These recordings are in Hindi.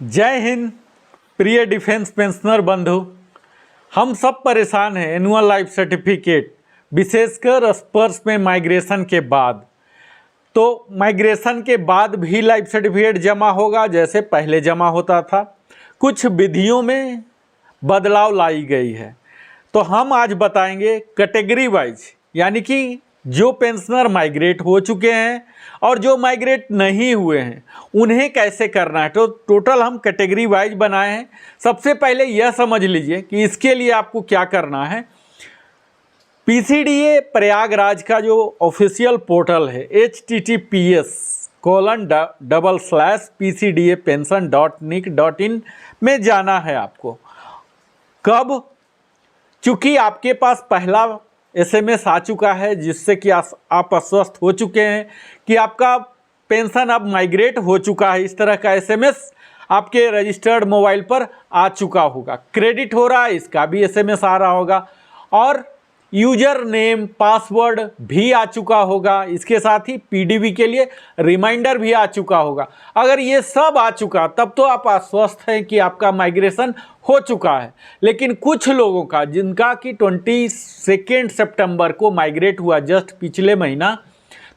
जय हिंद। प्रिय डिफेंस पेंशनर बंधु, हम सब परेशान हैं एनुअल लाइफ सर्टिफिकेट विशेषकर स्पर्श में माइग्रेशन के बाद। तो माइग्रेशन के बाद भी लाइफ सर्टिफिकेट जमा होगा जैसे पहले जमा होता था। कुछ विधियों में बदलाव लाई गई है। तो हम आज बताएंगे कैटेगरी वाइज, यानी कि जो पेंशनर माइग्रेट हो चुके हैं और जो माइग्रेट नहीं हुए हैं उन्हें कैसे करना है। तो टोटल हम कैटेगरी वाइज बनाए हैं। सबसे पहले यह समझ लीजिए कि इसके लिए आपको क्या करना है। पीसीडीए प्रयागराज का जो ऑफिशियल पोर्टल है https://pcdapension.nic.in में जाना है आपको। कब? चूँकि आपके पास पहला एसएमएस आ चुका है जिससे कि आप आश्वस्त हो चुके हैं कि आपका पेंशन अब माइग्रेट हो चुका है। इस तरह का एसएमएस आपके रजिस्टर्ड मोबाइल पर आ चुका होगा। क्रेडिट हो रहा है इसका भी एसएमएस आ रहा होगा और यूजर नेम पासवर्ड भी आ चुका होगा। इसके साथ ही पीडीबी के लिए रिमाइंडर भी आ चुका होगा। अगर ये सब आ चुका तब तो आप आश्वस्त हैं कि आपका माइग्रेशन हो चुका है। लेकिन कुछ लोगों का जिनका कि 22 सितंबर को माइग्रेट हुआ जस्ट पिछले महीना,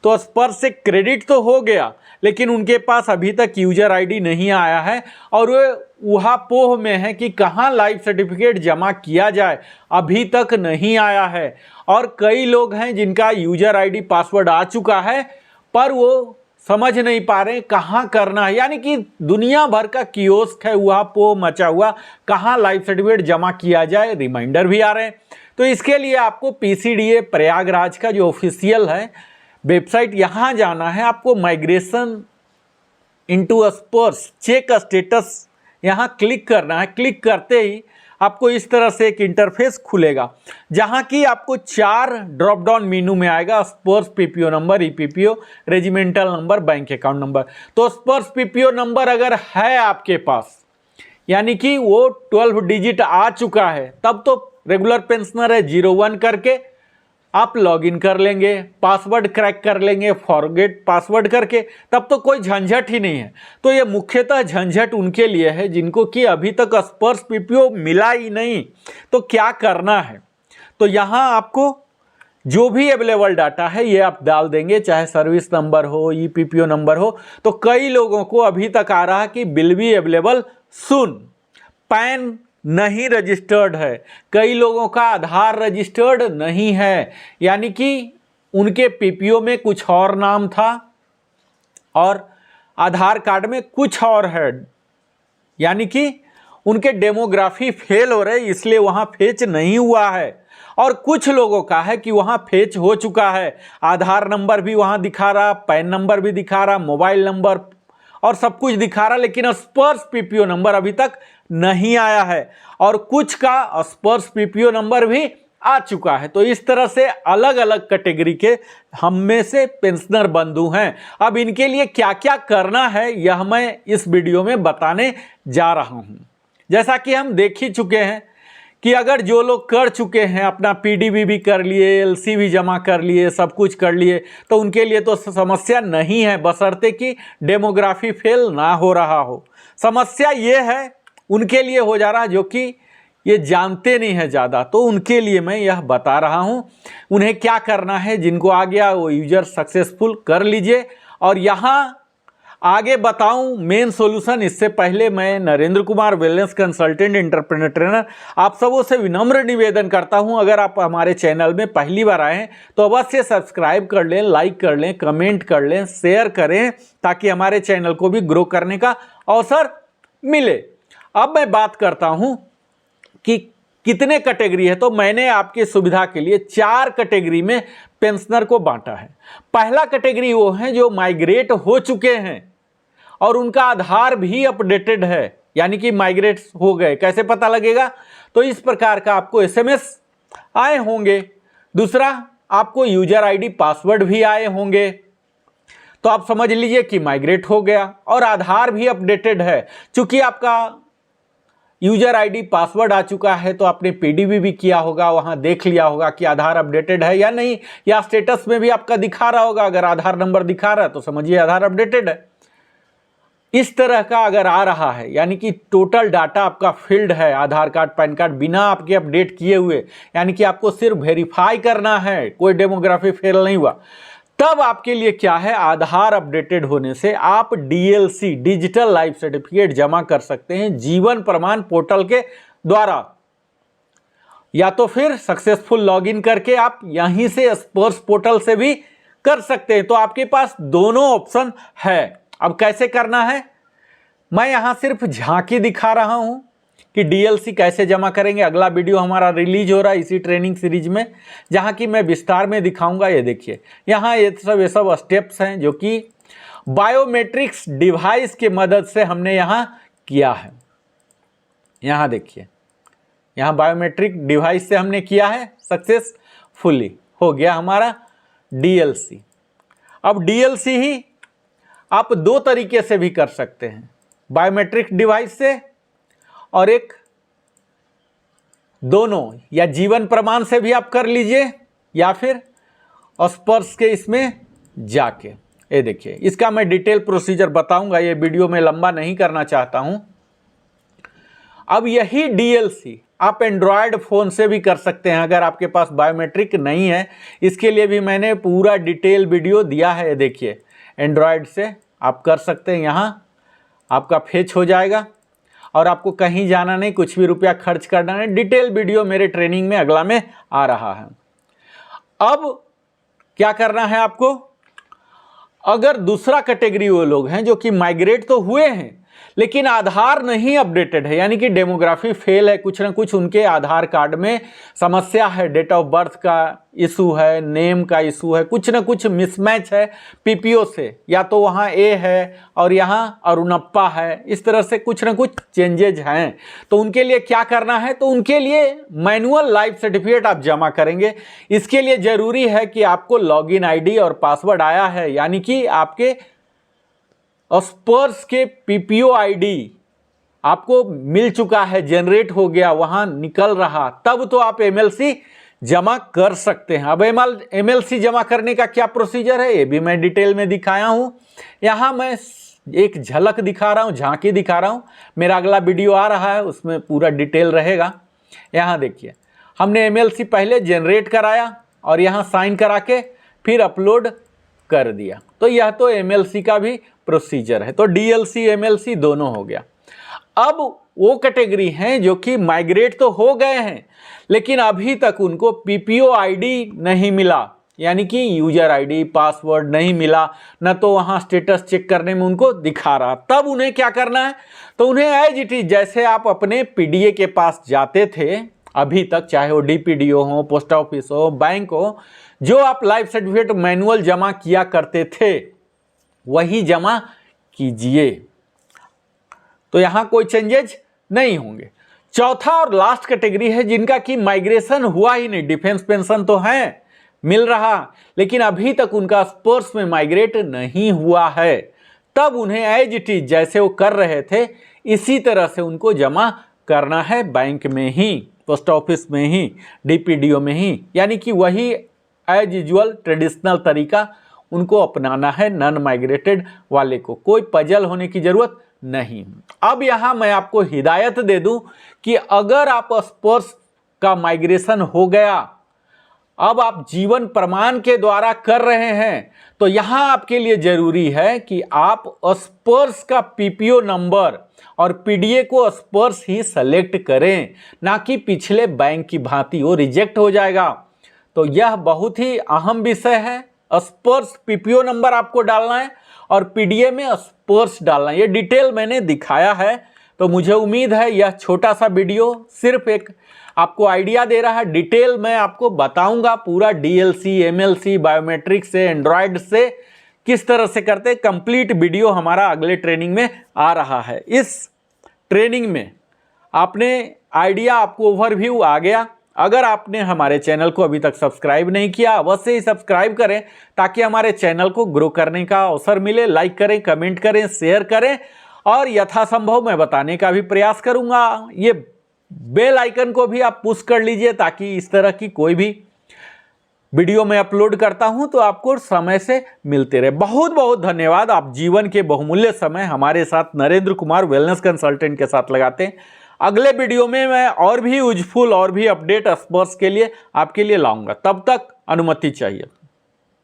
तो स्पर्श से क्रेडिट तो हो गया लेकिन उनके पास अभी तक यूजर आईडी नहीं आया है और वे ऊहापोह में है कि कहाँ लाइफ सर्टिफिकेट जमा किया जाए, अभी तक नहीं आया है। और कई लोग हैं जिनका यूजर आईडी पासवर्ड आ चुका है पर वो समझ नहीं पा रहे कहाँ करना है। यानी कि दुनिया भर का कियोस्क है ऊहापोह मचा हुआ, कहाँ लाइफ सर्टिफिकेट जमा किया जाए। रिमाइंडर भी आ रहे हैं। तो इसके लिए आपको पीसीडीए प्रयागराज का जो ऑफिशियल है वेबसाइट, यहाँ जाना है आपको। माइग्रेशन इनटू स्पर्श चेक स्टेटस यहाँ क्लिक करना है। क्लिक करते ही आपको इस तरह से एक इंटरफेस खुलेगा जहाँ की आपको 4 ड्रॉप डाउन मेनू में आएगा। Sparsh PPO number, EPPO, regimental number, bank account number. तो स्पर्श पीपीओ नंबर अगर है आपके पास, यानी कि वो 12 डिजिट आ चुका है, तब तो रेगुलर पेंशनर है 01 करके आप लॉगिन कर लेंगे, पासवर्ड क्रैक कर लेंगे फॉरगेट पासवर्ड करके, तब तो कोई झंझट ही नहीं है। तो ये मुख्यतः झंझट उनके लिए है जिनको कि अभी तक स्पर्श पीपीओ मिला ही नहीं। तो क्या करना है? तो यहाँ आपको जो भी अवेलेबल डाटा है ये आप डाल देंगे, चाहे सर्विस नंबर हो, ईपीपीओ नंबर हो। तो कई लोगों को अभी तक आ रहा है कि bill be available soon, pan नहीं रजिस्टर्ड है, कई लोगों का आधार रजिस्टर्ड नहीं है, यानी कि उनके पीपीओ में कुछ और नाम था और आधार कार्ड में कुछ और है, यानी कि उनके डेमोग्राफी फेल हो रहे इसलिए वहाँ फेच नहीं हुआ है। और कुछ लोगों का है कि वहाँ फेच हो चुका है, आधार नंबर भी वहाँ दिखा रहा, पैन नंबर भी दिखा रहा, मोबाइल नंबर और सब कुछ दिखा रहा, लेकिन स्पर्श पीपीओ नंबर अभी तक नहीं आया है। और कुछ का स्पर्श पीपीओ नंबर भी आ चुका है। तो इस तरह से अलग अलग कैटेगरी के हम में से पेंशनर बंधु हैं। अब इनके लिए क्या क्या करना है यह मैं इस वीडियो में बताने जा रहा हूं। जैसा कि हम देख ही चुके हैं कि अगर जो लोग कर चुके हैं, अपना पीडीबी भी कर लिए, एलसी भी जमा कर लिए, सब कुछ कर लिए, तो उनके लिए तो समस्या नहीं है, बशर्ते कि डेमोग्राफी फेल ना हो रहा हो। समस्या ये है उनके लिए हो जा रहा जो कि ये जानते नहीं है ज़्यादा। तो उनके लिए मैं यह बता रहा हूँ उन्हें क्या करना है। जिनको आ गया वो यूजर सक्सेसफुल कर लीजिए। और यहाँ आगे बताऊं मेन सॉल्यूशन, इससे पहले मैं Narendra Kumar wellness consultant entrepreneur trainer आप सबों से विनम्र निवेदन करता हूं, अगर आप हमारे चैनल में पहली बार आए हैं तो अवश्य सब्सक्राइब कर लें, लाइक कर लें, कमेंट कर लें, शेयर करें ताकि हमारे चैनल को भी ग्रो करने का अवसर मिले। अब मैं बात करता हूं कि कितने कैटेगरी है। तो मैंने आपकी सुविधा के लिए 4 कैटेगरी में पेंशनर को बांटा है। पहला कैटेगरी वो है जो माइग्रेट हो चुके हैं और उनका आधार भी अपडेटेड है, यानी कि माइग्रेट हो गए। कैसे पता लगेगा? तो इस प्रकार का आपको एसएमएस आए होंगे। दूसरा, आपको यूजर आईडी पासवर्ड भी आए होंगे। तो आप समझ लीजिए कि माइग्रेट हो गया और आधार भी अपडेटेड है। चूंकि आपका यूजर आईडी पासवर्ड आ चुका है तो आपने पीडीबी भी किया होगा, वहां देख लिया होगा कि आधार अपडेटेड है या नहीं, या स्टेटस में भी आपका दिखा रहा होगा। अगर आधार नंबर दिखा रहा है तो समझिए आधार अपडेटेड है। इस तरह का अगर आ रहा है, यानी कि टोटल डाटा आपका फील्ड है आधार कार्ड पैन कार्ड बिना आपके अपडेट किए हुए, यानी कि आपको सिर्फ वेरीफाई करना है, कोई डेमोग्राफी फेल नहीं हुआ, तब आपके लिए क्या है, आधार अपडेटेड होने से आप डीएलसी डिजिटल लाइफ सर्टिफिकेट जमा कर सकते हैं जीवन प्रमाण पोर्टल के द्वारा, या तो फिर सक्सेसफुल लॉगिन करके आप यहीं से स्पर्श पोर्टल से भी कर सकते हैं। तो आपके पास दोनों ऑप्शन है। अब कैसे करना है, मैं यहां सिर्फ झांकी दिखा रहा हूं कि डीएलसी कैसे जमा करेंगे। अगला वीडियो हमारा रिलीज हो रहा है इसी ट्रेनिंग सीरीज में, जहां की मैं विस्तार में दिखाऊंगा। ये देखिए यहाँ ये सब स्टेप्स हैं जो कि बायोमेट्रिक्स डिवाइस के मदद से हमने यहाँ किया है। यहाँ देखिए, यहाँ बायोमेट्रिक डिवाइस से हमने किया है, सक्सेसफुली हो गया हमारा डीएलसी। अब डीएलसी ही आप दो तरीके से भी कर सकते हैं, बायोमेट्रिक डिवाइस से और एक दोनों, या जीवन प्रमाण से भी आप कर लीजिए या फिर स्पर्श के इसमें जाके। ये देखिए, इसका मैं डिटेल प्रोसीजर बताऊंगा, ये वीडियो में लंबा नहीं करना चाहता हूं। अब यही डीएलसी आप एंड्रॉयड फ़ोन से भी कर सकते हैं अगर आपके पास बायोमेट्रिक नहीं है। इसके लिए भी मैंने पूरा डिटेल वीडियो दिया है। देखिए, एंड्रॉयड से आप कर सकते हैं, यहाँ आपका फेच हो जाएगा और आपको कहीं जाना नहीं, कुछ भी रुपया खर्च करना नहीं। डिटेल वीडियो मेरे ट्रेनिंग में अगला में आ रहा है। अब क्या करना है आपको, अगर दूसरा कैटेगरी वो लोग हैं जो कि माइग्रेट तो हुए हैं लेकिन आधार नहीं अपडेटेड है, यानी कि डेमोग्राफी फेल है, कुछ ना कुछ उनके आधार कार्ड में समस्या है, डेट ऑफ बर्थ का इशू है, नेम का इशू है, कुछ ना कुछ मिसमैच है पीपीओ से, या तो वहाँ ए है और यहाँ अरुणप्पा है, इस तरह से कुछ ना कुछ चेंजेज हैं। तो उनके लिए क्या करना है, तो उनके लिए मैनुअल लाइफ सर्टिफिकेट आप जमा करेंगे। इसके लिए ज़रूरी है कि आपको लॉगिन आईडी और पासवर्ड आया है, यानी कि आपके स्पर्श के पीपीओ आईडी आपको मिल चुका है, जनरेट हो गया, वहां निकल रहा, तब तो आप एमएलसी जमा कर सकते हैं। अब एमएलसी जमा करने का क्या प्रोसीजर है, ये भी मैं डिटेल में दिखाया हूं। यहां मैं एक झलक दिखा रहा हूं, झांकी दिखा रहा हूं। मेरा अगला वीडियो आ रहा है, उसमें पूरा डिटेल रहेगा। यहां देखिए, हमने एमएलसी पहले जनरेट कराया और यहां साइन करा के फिर अपलोड कर दिया। तो यह तो एमएलसी का भी प्रोसीजर है। तो डीएलसी एमएलसी दोनों हो गया। अब वो कैटेगरी हैं जो कि माइग्रेट तो हो गए हैं लेकिन अभी तक उनको पीपीओ आईडी नहीं मिला, यानी कि यूजर आईडी पासवर्ड नहीं मिला, न तो वहाँ स्टेटस चेक करने में उनको दिखा रहा। तब उन्हें क्या करना है, तो उन्हें एज इट इज जैसे आप अपने पीडीए के पास जाते थे अभी तक, चाहे वो डीपीडीओ हो, पोस्ट ऑफिस हो, बैंक हो, जो आप लाइफ सर्टिफिकेट मैनुअल जमा किया करते थे वही जमा कीजिए। तो यहां कोई चेंजेज नहीं होंगे। चौथा और लास्ट कैटेगरी है जिनका कि माइग्रेशन हुआ ही नहीं, डिफेंस पेंशन तो है मिल रहा लेकिन अभी तक उनका स्पर्श में माइग्रेट नहीं हुआ है। तब उन्हें एज इट इज जैसे वो कर रहे थे इसी तरह से उनको जमा करना है, बैंक में ही, पोस्ट ऑफिस में ही, डीपीडीओ में ही, यानी कि वही एज यूजुअल ट्रेडिशनल तरीका उनको अपनाना है। नॉन माइग्रेटेड वाले को कोई पजल होने की जरूरत नहीं। अब यहां मैं आपको हिदायत दे दूं कि अगर आप स्पर्श का माइग्रेशन हो गया, अब आप जीवन प्रमाण के द्वारा कर रहे हैं, तो यहां आपके लिए जरूरी है कि आप स्पर्श का पीपीओ नंबर और पीडीए को स्पर्श ही सेलेक्ट करें, ना कि पिछले बैंक की भांति, वो रिजेक्ट हो जाएगा। तो यह बहुत ही अहम विषय है। स्पर्श पीपीओ नंबर आपको डालना है और पीडीए में स्पर्श डालना है। ये डिटेल मैंने दिखाया है। तो मुझे उम्मीद है यह छोटा सा वीडियो सिर्फ एक आपको आइडिया दे रहा है। डिटेल मैं आपको बताऊंगा पूरा, डीएलसी एमएलसी बायोमेट्रिक से, एंड्रॉयड से किस तरह से करते हैं। कंप्लीट वीडियो हमारा अगले ट्रेनिंग में आ रहा है। इस ट्रेनिंग में आपने आइडिया, आपको ओवरव्यू आ गया। अगर आपने हमारे चैनल को अभी तक सब्सक्राइब नहीं किया, अवश्य ही सब्सक्राइब करें ताकि हमारे चैनल को ग्रो करने का अवसर मिले। लाइक करें, कमेंट करें, शेयर करें और यथासंभव मैं बताने का भी प्रयास करूंगा। ये बेल आइकन को भी आप पुश कर लीजिए ताकि इस तरह की कोई भी वीडियो में अपलोड करता हूं तो आपको समय से मिलते रहे। बहुत बहुत धन्यवाद। आप जीवन के बहुमूल्य समय हमारे साथ नरेंद्र कुमार वेलनेस कंसल्टेंट के साथ लगाते हैं। अगले वीडियो में मैं और भी यूजफुल और भी अपडेट एक्सपर्ट्स के लिए आपके लिए लाऊंगा। तब तक अनुमति चाहिए।